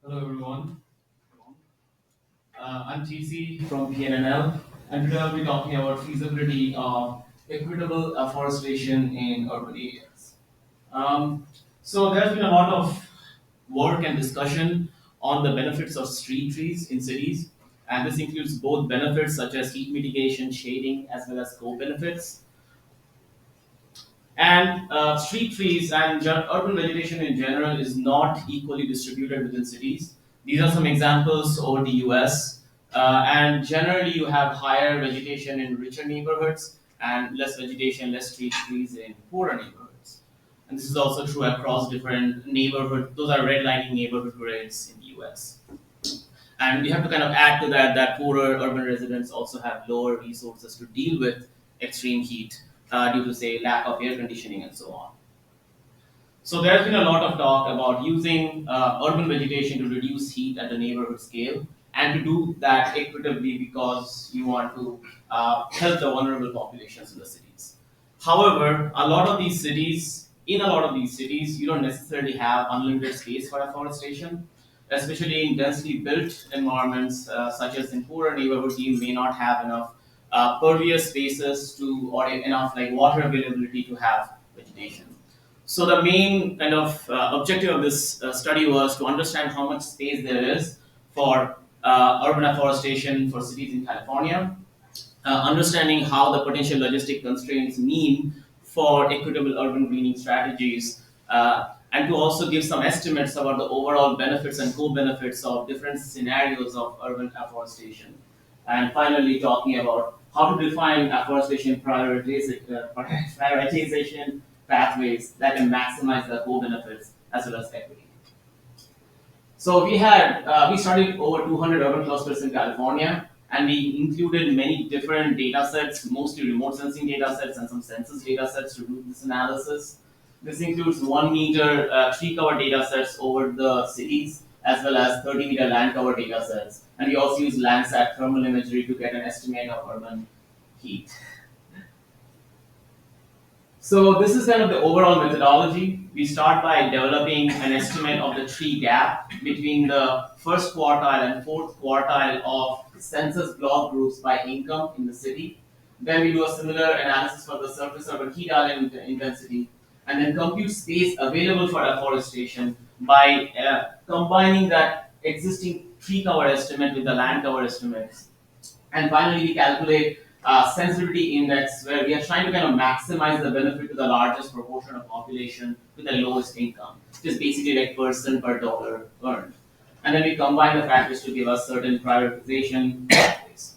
Hello everyone, I'm TC from PNNL, and today I'll be talking about feasibility of equitable afforestation in urban areas. Um, so there's been a lot of work and discussion on the benefits of street trees in cities, and this includes both benefits such as heat mitigation, shading, as well as co-benefits. And street trees and urban vegetation in general is not equally distributed within cities. These are some examples over the US. And generally, you have higher vegetation in richer neighborhoods and less vegetation, less street trees in poorer neighborhoods. And this is also true across different neighborhood. Those are redlining neighborhood grids in the US. And we have to kind of add to that that poorer urban residents also have lower resources to deal with extreme heat due to, say, lack of air conditioning and so on. So there's been a lot of talk about using urban vegetation to reduce heat at the neighborhood scale and to do that equitably because you want to help the vulnerable populations in the cities. However, in a lot of these cities, you don't necessarily have unlimited space for afforestation, especially in densely built environments such as in poorer neighborhoods. You may not have enough pervious spaces to or enough like water availability to have vegetation. So the main kind of objective of this study was to understand how much space there is for urban afforestation for cities in California, understanding how the potential logistic constraints mean for equitable urban greening strategies, and to also give some estimates about the overall benefits and co-benefits of different scenarios of urban afforestation. And finally, talking about how to define afforestation prioritization pathways that can maximize the co-benefits as well as equity. So we studied over 200 urban clusters in California, and we included many different data sets, mostly remote sensing data sets and some census data sets to do this analysis. This includes 1 meter tree cover data sets over the cities, as well as 30-meter land cover data sets. And we also use Landsat thermal imagery to get an estimate of urban heat. So this is kind of the overall methodology. We start by developing an estimate of the tree gap between the first quartile and fourth quartile of census block groups by income in the city. Then we do a similar analysis for the surface urban heat island intensity, and then compute space available for afforestation by combining that existing tree cover estimate with the land cover estimates. And finally, we calculate sensitivity index, where we are trying to kind of maximize the benefit to the largest proportion of population with the lowest income, which is basically like percent per dollar earned. And then we combine the factors to give us certain prioritization pathways.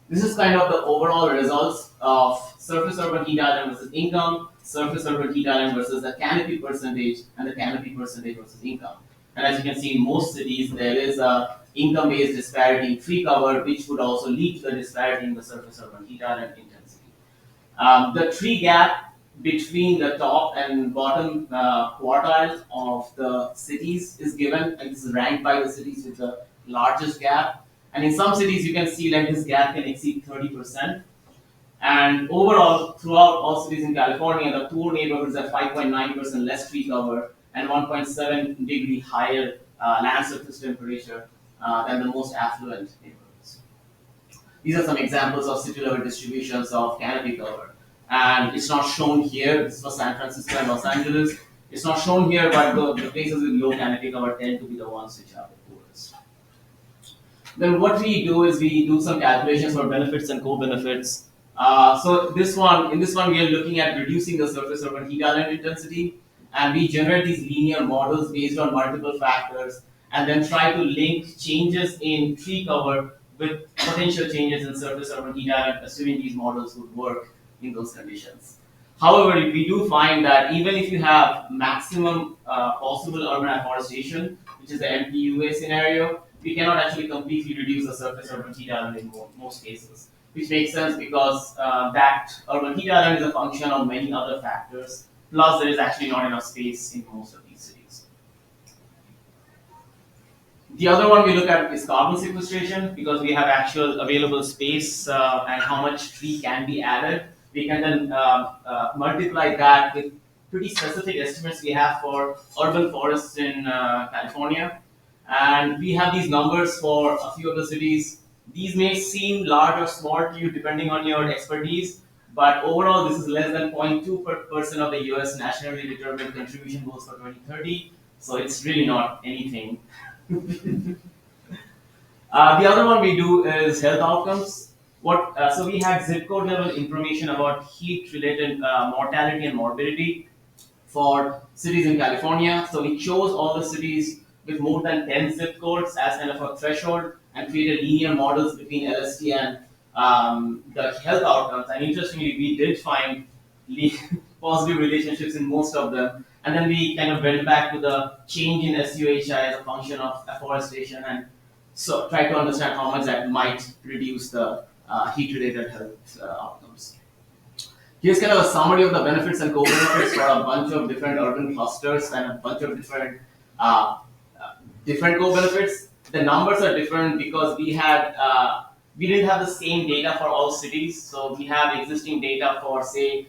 This is kind of the overall results of surface urban heat island versus income, surface urban heat island versus the canopy percentage, and the canopy percentage versus income. And as you can see, in most cities, there is a income-based disparity in tree cover, which would also lead to the disparity in the surface urban heat island intensity. The tree gap between the top and bottom quartiles of the cities is given, and this is ranked by the cities with the largest gap. And in some cities, you can see like this gap can exceed 30%. And overall, throughout all cities in California, the poor neighborhoods have 5.9% less tree cover and 1.7 degree higher land surface temperature than the most affluent neighborhoods. These are some examples of city level distributions of canopy cover. And it's not shown here. This is for San Francisco and Los Angeles. It's not shown here, but the places with low canopy cover tend to be the ones which are the poorest. Then what we do is we do some calculations for benefits and co-benefits. So in this one, we are looking at reducing the surface urban heat island intensity, and we generate these linear models based on multiple factors, and then try to link changes in tree cover with potential changes in surface urban heat island, assuming these models would work in those conditions. However, we do find that even if you have maximum possible urban afforestation, which is the MPUA scenario, we cannot actually completely reduce the surface urban heat island in most cases, which makes sense because that urban heat island is a function of many other factors. Plus, there is actually not enough space in most of these cities. The other one we look at is carbon sequestration because we have actual available space and how much tree can be added. We can then multiply that with pretty specific estimates we have for urban forests in California. And we have these numbers for a few of the cities. These may seem large or small to you depending on your expertise, but overall, this is less than 0.2% of the US nationally determined contribution goals for 2030. So it's really not anything. The other one we do is health outcomes. So we had zip code level information about heat related mortality and morbidity for cities in California. So we chose all the cities with more than 10 zip codes as kind of a threshold and created linear models between LST and the health outcomes. And interestingly, we did find positive relationships in most of them. And then we kind of went back to the change in SUHI as a function of afforestation and so try to understand how much that might reduce the heat-related health outcomes. Here's kind of a summary of the benefits and co-benefits for a bunch of different urban clusters and a bunch of different co-benefits. The numbers are different because we didn't have the same data for all cities. So we have existing data for say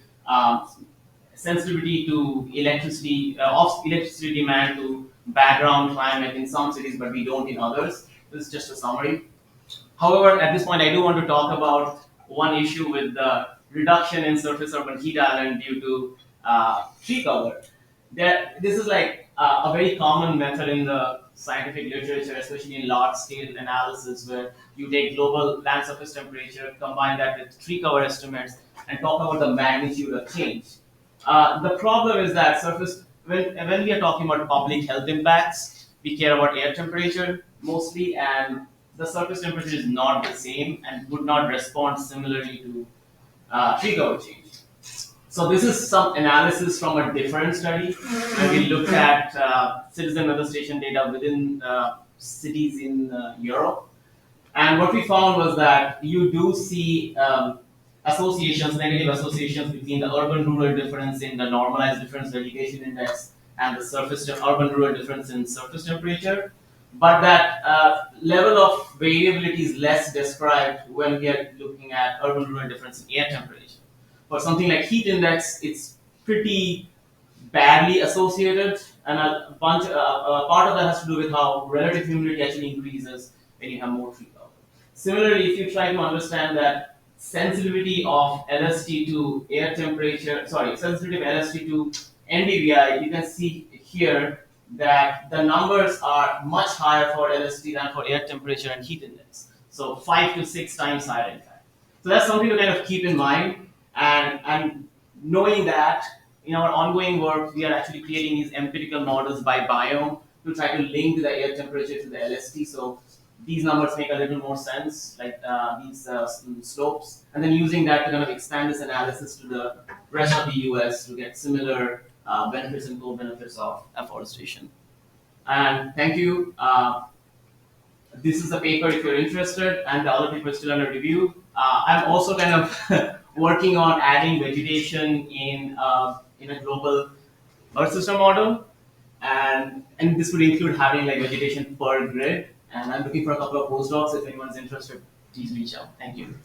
sensitivity to electricity of electricity demand to background climate in some cities, but we don't in others. This is just a summary. However, at this point, I do want to talk about one issue with the reduction in surface urban heat island due to tree cover. This is like a very common method in the scientific literature, especially in large-scale analysis, where you take global land surface temperature, combine that with tree cover estimates, and talk about the magnitude of change. The problem is that when we are talking about public health impacts, we care about air temperature mostly, and the surface temperature is not the same and would not respond similarly to tree cover change. So this is some analysis from a different study where we looked at citizen weather station data within cities in Europe. And what we found was that you do see negative associations between the urban-rural difference in the normalized difference vegetation index and the urban-rural difference in surface temperature. But that level of variability is less described when we are looking at urban-rural difference in air temperature. For something like heat index, it's pretty badly associated, and a part of that has to do with how relative humidity actually increases when you have more tree cover. Similarly, if you try to understand that sensitivity of LST to sensitivity of LST to NDVI, you can see here that the numbers are much higher for LST than for air temperature and heat index. So 5 to 6 times higher, in fact. So that's something to kind of keep in mind. And knowing that, in our ongoing work, we are actually creating these empirical models by biome to try to link the air temperature to the LST. So these numbers make a little more sense, like these slopes, and then using that to kind of expand this analysis to the rest of the US to get similar benefits and co-benefits of afforestation. And thank you. This is the paper if you're interested, and the other paper is still under review. I'm also kind of working on adding vegetation in a global Earth system model, and this would include having like vegetation per grid. And I'm looking for a couple of postdocs. If anyone's interested, please reach out. Thank you.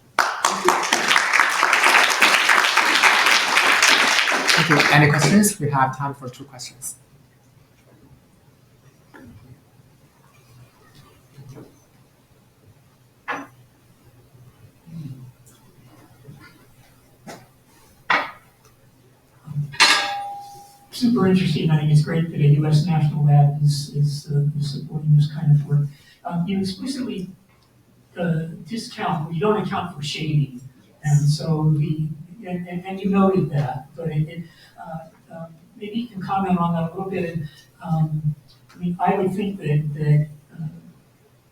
Thank you. Any questions? We have time for 2 questions. Super interesting. I think it's great that a U.S. national lab is supporting this kind of work. You explicitly you don't account for shading, and so and you noted that, but maybe you can comment on that a little bit. I mean, I would think that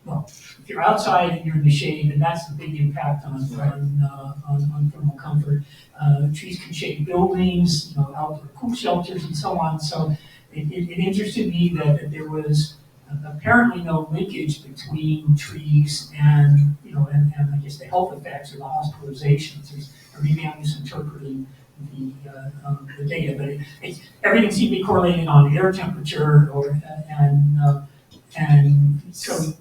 well, if you're outside and you're in the shade, then that's a big impact on thermal comfort. Trees can shade buildings, outdoor cool shelters, and so on. So it interested me that there was apparently no linkage between trees and and I guess the health effects or the hospitalizations. Or maybe I'm misinterpreting the data, but everything seemed to be correlated on air temperature and so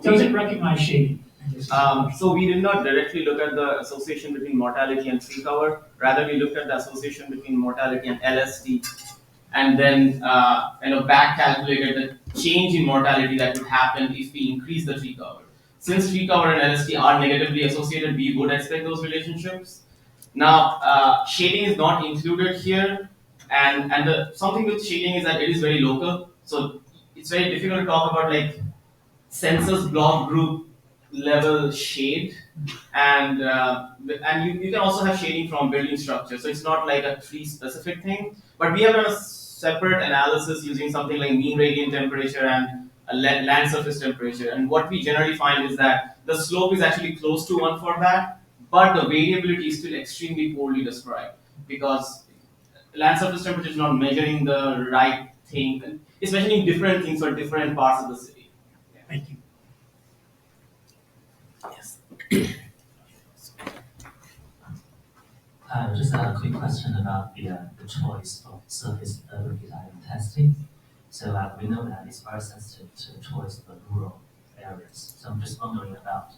does it recognize shading? So we did not directly look at the association between mortality and tree cover. Rather, we looked at the association between mortality and LST. and then back calculated the change in mortality that would happen if we increase the tree cover. Since tree cover and LST are negatively associated, we would expect those relationships. Now, shading is not included here, and something with shading is that it is very local, so it's very difficult to talk about like census block group level shade, and you can also have shading from building structure. So it's not like a tree specific thing, but we have done a separate analysis using something like mean radiant temperature and land surface temperature. And what we generally find is that the slope is actually close to one for that, but the variability is still extremely poorly described because land surface temperature is not measuring the right thing. It's measuring different things for different parts of the city. Thank you. Yes. Just a quick question about the choice of surface urban design testing. So we know that it's very sensitive to the choice of the rural areas. So I'm just wondering about,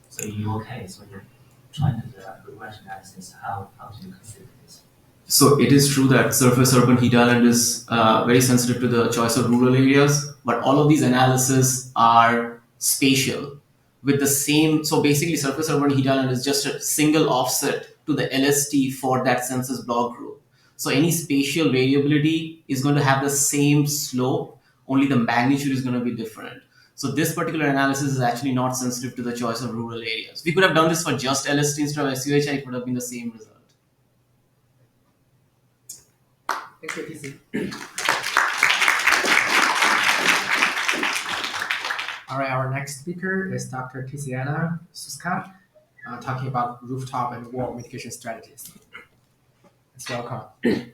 so in your case, when you're trying to do a regression analysis, how do you consider this? So it is true that surface urban heat island is very sensitive to the choice of rural areas, but all of these analyses are spatial with the same. So basically, surface urban heat island is just a single offset to the LST for that census block group. So any spatial variability is going to have the same slope, only the magnitude is going to be different. So this particular analysis is actually not sensitive to the choice of rural areas. We could have done this for just LST instead of SUHI, it would have been the same result. Thank you, TC. All right, our next speaker is Dr. Tiziana Suska, talking about rooftop and wall mitigation strategies. Let's welcome.